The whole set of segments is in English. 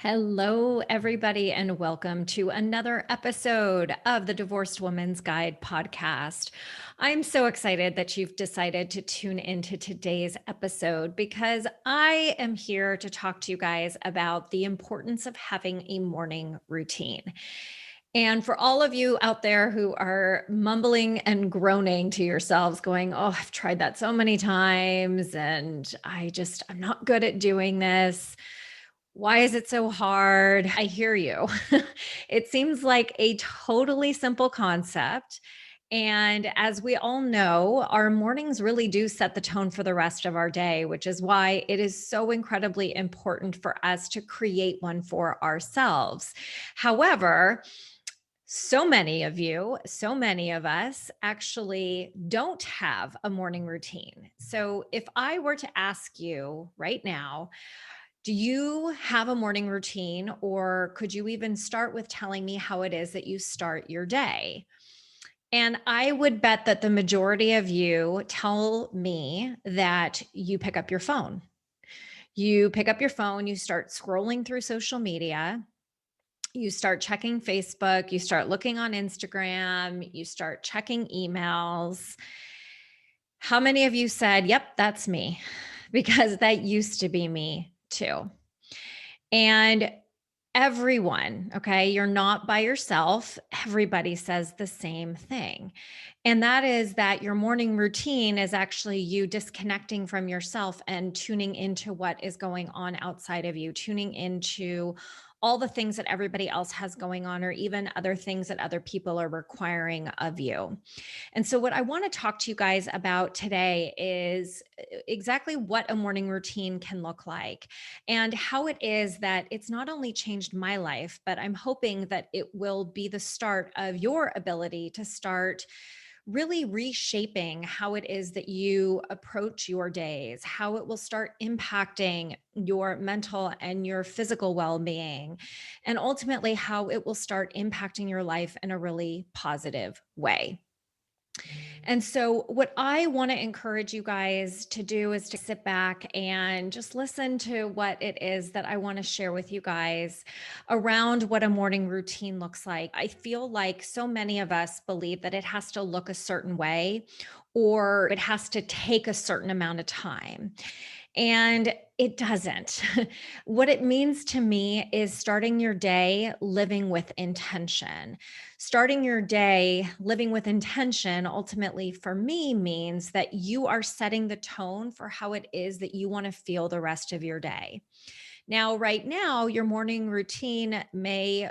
Hello, everybody, and welcome to another episode of the Divorced Woman's Guide podcast. I'm so excited that you've decided to tune into today's episode because I am here to talk to you guys about the importance of having a morning routine. And for all of you out there who are mumbling and groaning to yourselves, going, "Oh, I've tried that so many times, and I'm not good at doing this. Why is it so hard?" I hear you. It seems like a totally simple concept. And as we all know, our mornings really do set the tone for the rest of our day, which is why it is so incredibly important for us to create one for ourselves. However, so many of you, so many of us actually don't have a morning routine. So if I were to ask you right now, do you have a morning routine, or could you even start with telling me how it is that you start your day? And I would bet that the majority of you tell me that you pick up your phone. You pick up your phone, you start scrolling through social media, you start checking Facebook, you start looking on Instagram, you start checking emails. How many of you said, "Yep, that's me"? Because that used to be me too. And everyone, okay, you're not by yourself. Everybody says the same thing. And that is that your morning routine is actually you disconnecting from yourself and tuning into what is going on outside of you, tuning into all the things that everybody else has going on, or even other things that other people are requiring of you. And so, what I want to talk to you guys about today is exactly what a morning routine can look like and how it is that it's not only changed my life, but I'm hoping that it will be the start of your ability to start really reshaping how it is that you approach your days, how it will start impacting your mental and your physical well being, and ultimately how it will start impacting your life in a really positive way. And so, what I want to encourage you guys to do is to sit back and just listen to what it is that I want to share with you guys around what a morning routine looks like. I feel like so many of us believe that it has to look a certain way or it has to take a certain amount of time. And it doesn't. What it means to me is starting your day living with intention. Starting your day living with intention, ultimately for me, means that you are setting the tone for how it is that you want to feel the rest of your day. Now, right now, your morning routine may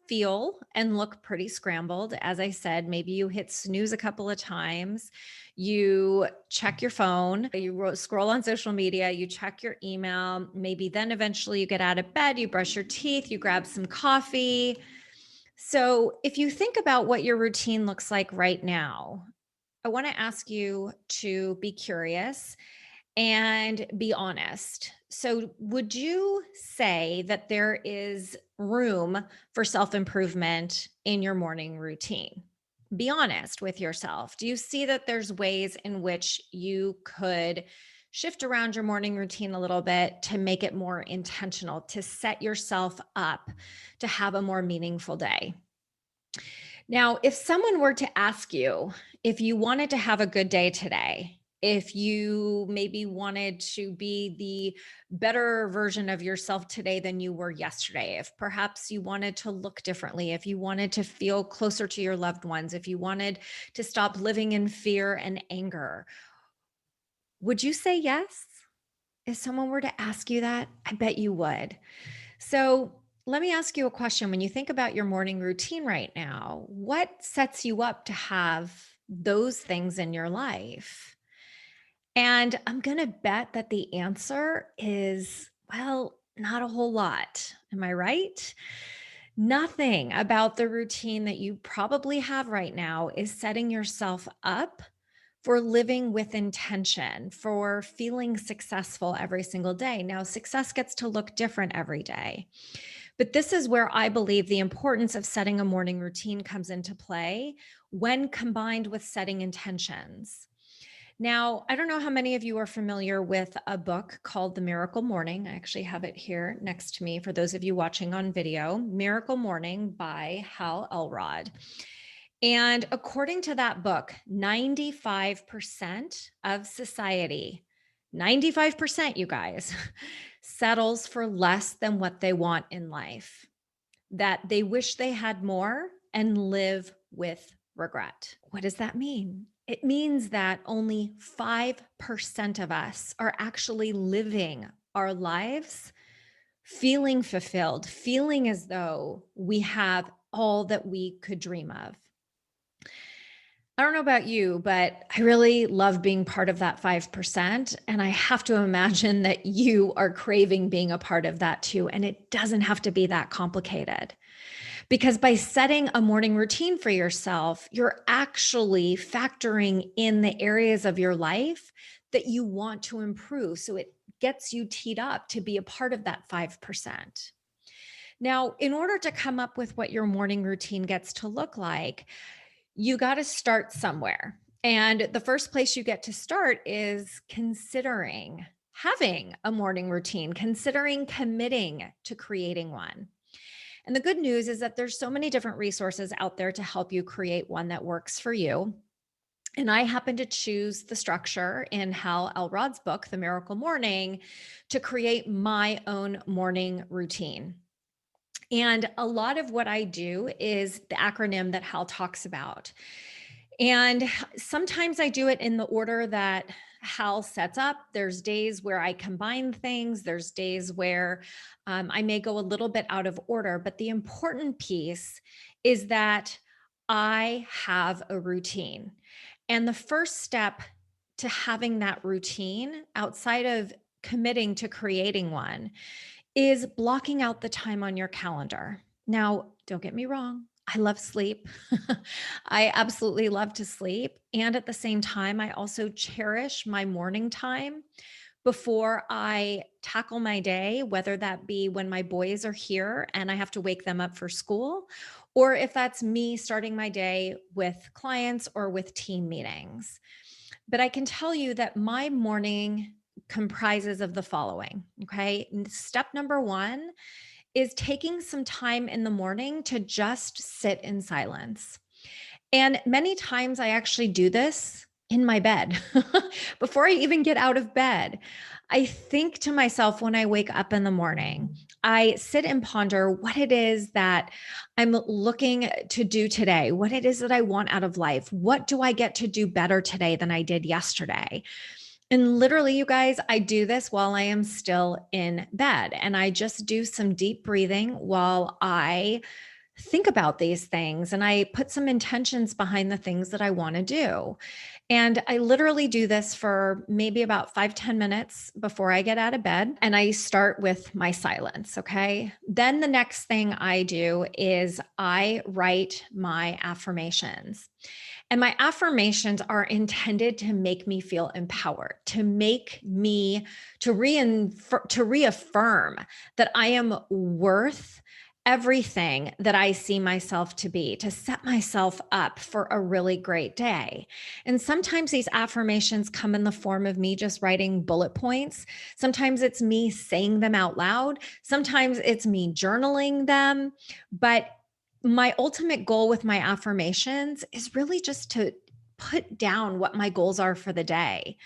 feel and look pretty scrambled. As I said, maybe you hit snooze a couple of times, you check your phone, you scroll on social media, you check your email, maybe then eventually you get out of bed, you brush your teeth, you grab some coffee. So, if you think about what your routine looks like right now, I want to ask you to be curious and be honest. So, would you say that there is room for self improvement in your morning routine? Be honest with yourself. Do you see that there's ways in which you could shift around your morning routine a little bit to make it more intentional, to set yourself up to have a more meaningful day? Now, if someone were to ask you if you wanted to have a good day today, if you maybe wanted to be the better version of yourself today than you were yesterday, if perhaps you wanted to look differently, if you wanted to feel closer to your loved ones, if you wanted to stop living in fear and anger, would you say yes? If someone were to ask you that, I bet you would. So let me ask you a question. When you think about your morning routine right now, what sets you up to have those things in your life? And I'm going to bet that the answer is, well, not a whole lot. Am I right? Nothing about the routine that you probably have right now is setting yourself up for living with intention, for feeling successful every single day. Now, success gets to look different every day. But this is where I believe the importance of setting a morning routine comes into play when combined with setting intentions. Now, I don't know how many of you are familiar with a book called The Miracle Morning. I actually have it here next to me for those of you watching on video. Miracle Morning by Hal Elrod. And according to that book, 95% of society, 95%, you guys, settles for less than what they want in life, that they wish they had more and live with regret. What does that mean? It means that only 5% of us are actually living our lives feeling fulfilled, feeling as though we have all that we could dream of. I don't know about you, but I really love being part of that 5%. And I have to imagine that you are craving being a part of that too. And it doesn't have to be that complicated. Because by setting a morning routine for yourself, you're actually factoring in the areas of your life that you want to improve. So it gets you teed up to be a part of that 5%. Now, in order to come up with what your morning routine gets to look like, you got to start somewhere. And the first place you get to start is considering having a morning routine, considering committing to creating one. And the good news is that there's so many different resources out there to help you create one that works for you. And I happen to choose the structure in Hal Elrod's book, The Miracle Morning, to create my own morning routine. And a lot of what I do is the acronym that Hal talks about. And sometimes I do it in the order that Hal sets up. There's days where I combine things. There's days where I may go a little bit out of order. But the important piece is that I have a routine. And the first step to having that routine outside of committing to creating one is blocking out the time on your calendar. Now, don't get me wrong. I love sleep. I absolutely love to sleep. And at the same time, I also cherish my morning time before I tackle my day, whether that be when my boys are here and I have to wake them up for school, or if that's me starting my day with clients or with team meetings. But I can tell you that my morning comprises of the following. Okay. Step number one is taking some time in the morning to just sit in silence. And many times I actually do this in my bed before I even get out of bed. I think to myself when I wake up in the morning, I sit and ponder what it is that I'm looking to do today, what it is that I want out of life. What do I get to do better today than I did yesterday? And literally, you guys, I do this while I am still in bed. And I just do some deep breathing while I think about these things and I put some intentions behind the things that I want to do. And I literally do this for maybe about 5-10 minutes before I get out of bed. And I start with my silence. Okay. Then the next thing I do is I write my affirmations. And my affirmations are intended to make me feel empowered, to make me, to reaffirm that I am worth everything that I see myself to be, to set myself up for a really great day. And sometimes these affirmations come in the form of me just writing bullet points. Sometimes it's me saying them out loud. Sometimes it's me journaling them. But my ultimate goal with my affirmations is really just to put down what my goals are for the day.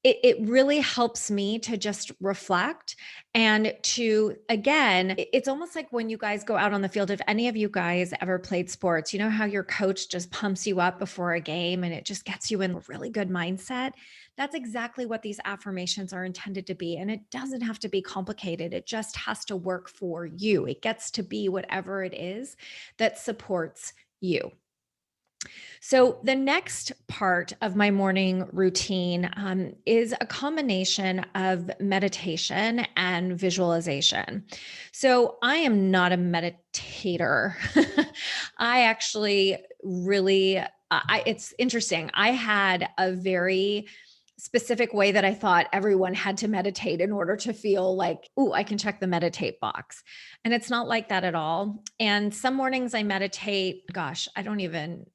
It really helps me to just reflect and to, again, it's almost like when you guys go out on the field. If any of you guys ever played sports, you know how your coach just pumps you up before a game and it just gets you in a really good mindset. That's exactly what these affirmations are intended to be. And it doesn't have to be complicated. It just has to work for you. It gets to be whatever it is that supports you. So, the next part of my morning routine is a combination of meditation and visualization. So, I am not a meditator. I actually really, it's interesting. I had a very specific way that I thought everyone had to meditate in order to feel like, oh, I can check the meditate box. And it's not like that at all. And some mornings I meditate, gosh, I don't even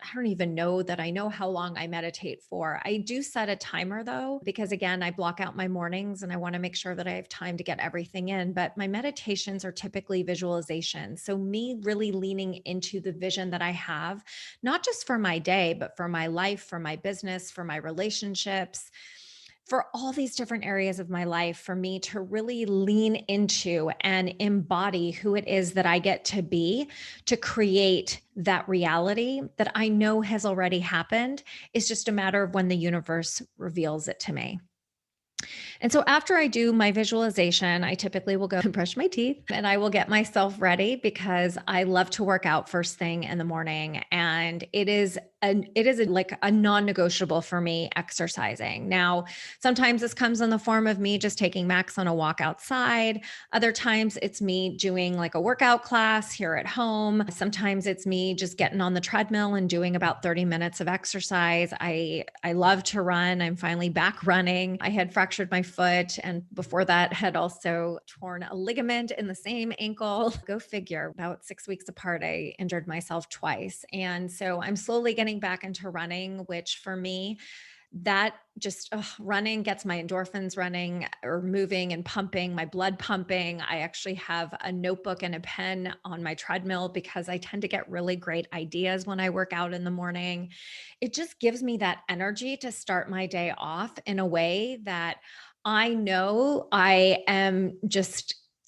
I don't even know that I know how long I meditate for. I do set a timer though, because again, I block out my mornings and I want to make sure that I have time to get everything in. But my meditations are typically visualization. So, me really leaning into the vision that I have, not just for my day, but for my life, for my business, for my relationships, for all these different areas of my life, for me to really lean into and embody who it is that I get to be to create that reality that I know has already happened. It's just a matter of when the universe reveals it to me. And so after I do my visualization, I typically will go and brush my teeth and I will get myself ready because I love to work out first thing in the morning. And like a non-negotiable for me exercising. Now, sometimes this comes in the form of me just taking Max on a walk outside. Other times it's me doing like a workout class here at home. Sometimes it's me just getting on the treadmill and doing about 30 minutes of exercise. I love to run. I'm finally back running. I had fractured my foot and before that had also torn a ligament in the same ankle. Go figure. About 6 weeks apart, I injured myself twice. And so I'm slowly getting back into running, which for me, that just running gets my endorphins running or moving and pumping, my blood pumping. I actually have a notebook and a pen on my treadmill because I tend to get really great ideas when I work out in the morning. It just gives me that energy to start my day off in a way that I know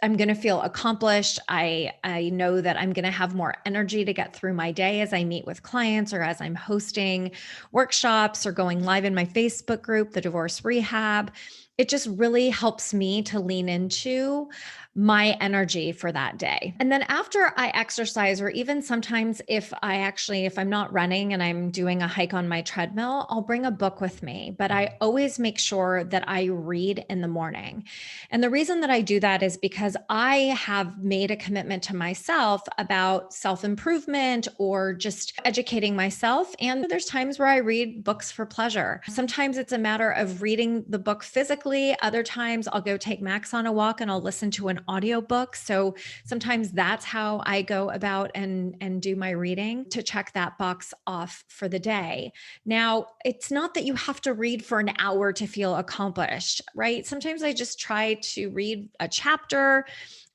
I'm going to feel accomplished. I know that I'm going to have more energy to get through my day as I meet with clients or as I'm hosting workshops or going live in my Facebook group, the Divorce Rehab. It just really helps me to lean into my energy for that day. And then after I exercise, or even sometimes if I'm not running and I'm doing a hike on my treadmill, I'll bring a book with me, but I always make sure that I read in the morning. And the reason that I do that is because I have made a commitment to myself about self-improvement or just educating myself. And there's times where I read books for pleasure. Sometimes it's a matter of reading the book physically. Other times I'll go take Max on a walk and I'll listen to an audiobook. So sometimes that's how I go about and do my reading to check that box off for the day. Now, it's not that you have to read for an hour to feel accomplished, right? Sometimes I just try to read a chapter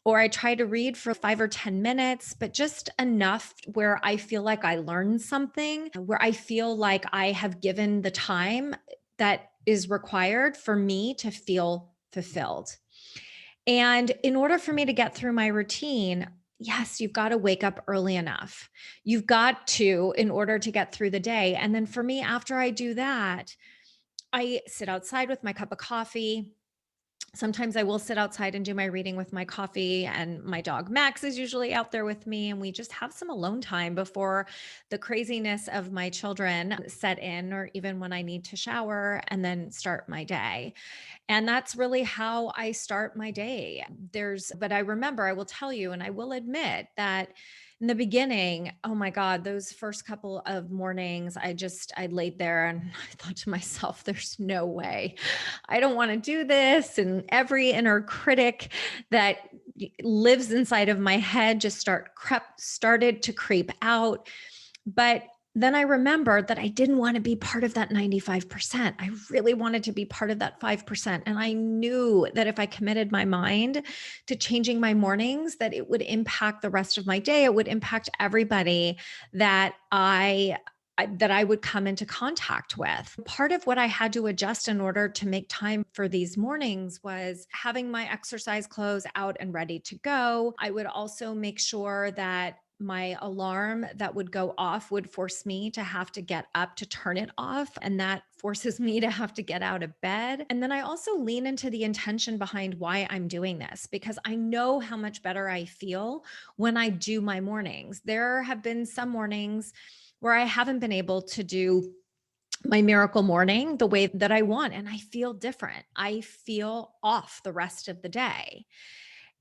or I try to read for 5 or 10 minutes, but just enough where I feel like I learned something, where I feel like I have given the time that is required for me to feel fulfilled. And in order for me to get through my routine, yes, you've got to wake up early enough. You've got to, in order to get through the day. And then for me, after I do that, I sit outside with my cup of coffee. Sometimes I will sit outside and do my reading with my coffee, and my dog Max is usually out there with me, and we just have some alone time before the craziness of my children set in, or even when I need to shower and then start my day. And that's really how I start my day. But I remember, I will tell you, and I will admit that in the beginning, oh my God, those first couple of mornings, I laid there and I thought to myself, there's no way I don't want to do this. And every inner critic that lives inside of my head just started to creep out. But then I remembered that I didn't want to be part of that 95%. I really wanted to be part of that 5%. And I knew that if I committed my mind to changing my mornings, that it would impact the rest of my day. It would impact everybody that I would come into contact with. Part of what I had to adjust in order to make time for these mornings was having my exercise clothes out and ready to go. I would also make sure that my alarm that would go off would force me to have to get up to turn it off. And that forces me to have to get out of bed. And then I also lean into the intention behind why I'm doing this, because I know how much better I feel when I do my mornings. There have been some mornings where I haven't been able to do my miracle morning the way that I want. And I feel different. I feel off the rest of the day.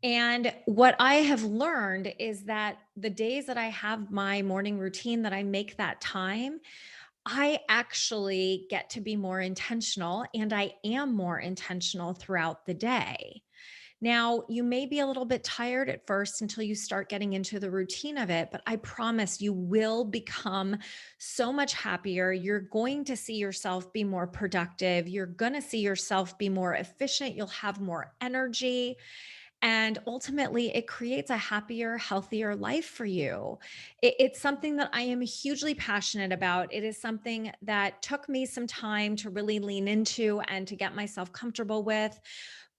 And what I have learned is that the days that I have my morning routine, that I make that time, I actually get to be more intentional, and I am more intentional throughout the day. Now, you may be a little bit tired at first until you start getting into the routine of it, but I promise you will become so much happier. You're going to see yourself be more productive. You're going to see yourself be more efficient. You'll have more energy. And ultimately, it creates a happier, healthier life for you. It's something that I am hugely passionate about. It is something that took me some time to really lean into and to get myself comfortable with.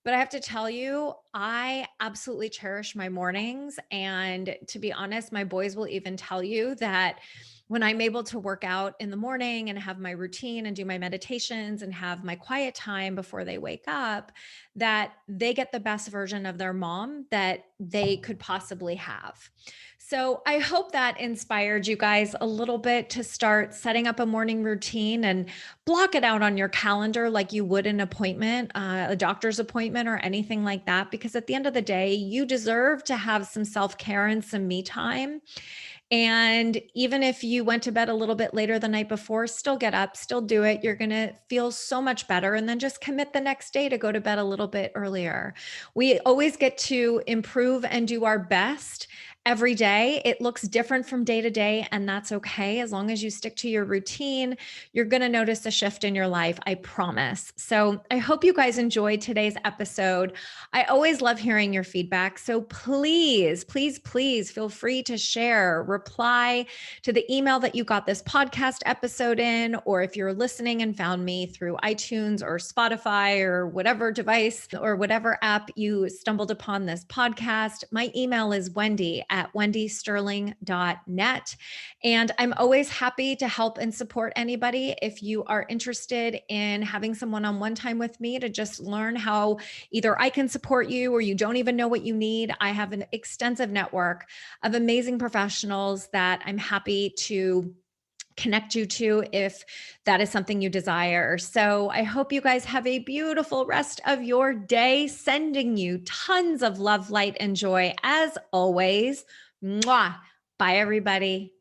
But I have to tell you, I absolutely cherish my mornings. And to be honest, my boys will even tell you that when I'm able to work out in the morning and have my routine and do my meditations and have my quiet time before they wake up, that they get the best version of their mom that they could possibly have. So I hope that inspired you guys a little bit to start setting up a morning routine and block it out on your calendar like you would an appointment, a doctor's appointment or anything like that. Because at the end of the day, you deserve to have some self care and some me time. And even if you went to bed a little bit later the night before, still get up, still do it. You're going to feel so much better. And then just commit the next day to go to bed a little bit earlier. We always get to improve and do our best every day. It looks different from day to day, and that's okay. As long as you stick to your routine, you're going to notice a shift in your life. I promise. So I hope you guys enjoyed today's episode. I always love hearing your feedback. So please, please, please feel free to share, reply to the email that you got this podcast episode in, or if you're listening and found me through iTunes or Spotify or whatever device or whatever app you stumbled upon this podcast, my email is wendy@wendysterling.net. And I'm always happy to help and support anybody. If you are interested in having some one-on-one time with me to just learn how either I can support you or you don't even know what you need, I have an extensive network of amazing professionals that I'm happy to connect you to if that is something you desire. So I hope you guys have a beautiful rest of your day, sending you tons of love, light, and joy as always. Mwah. Bye, everybody.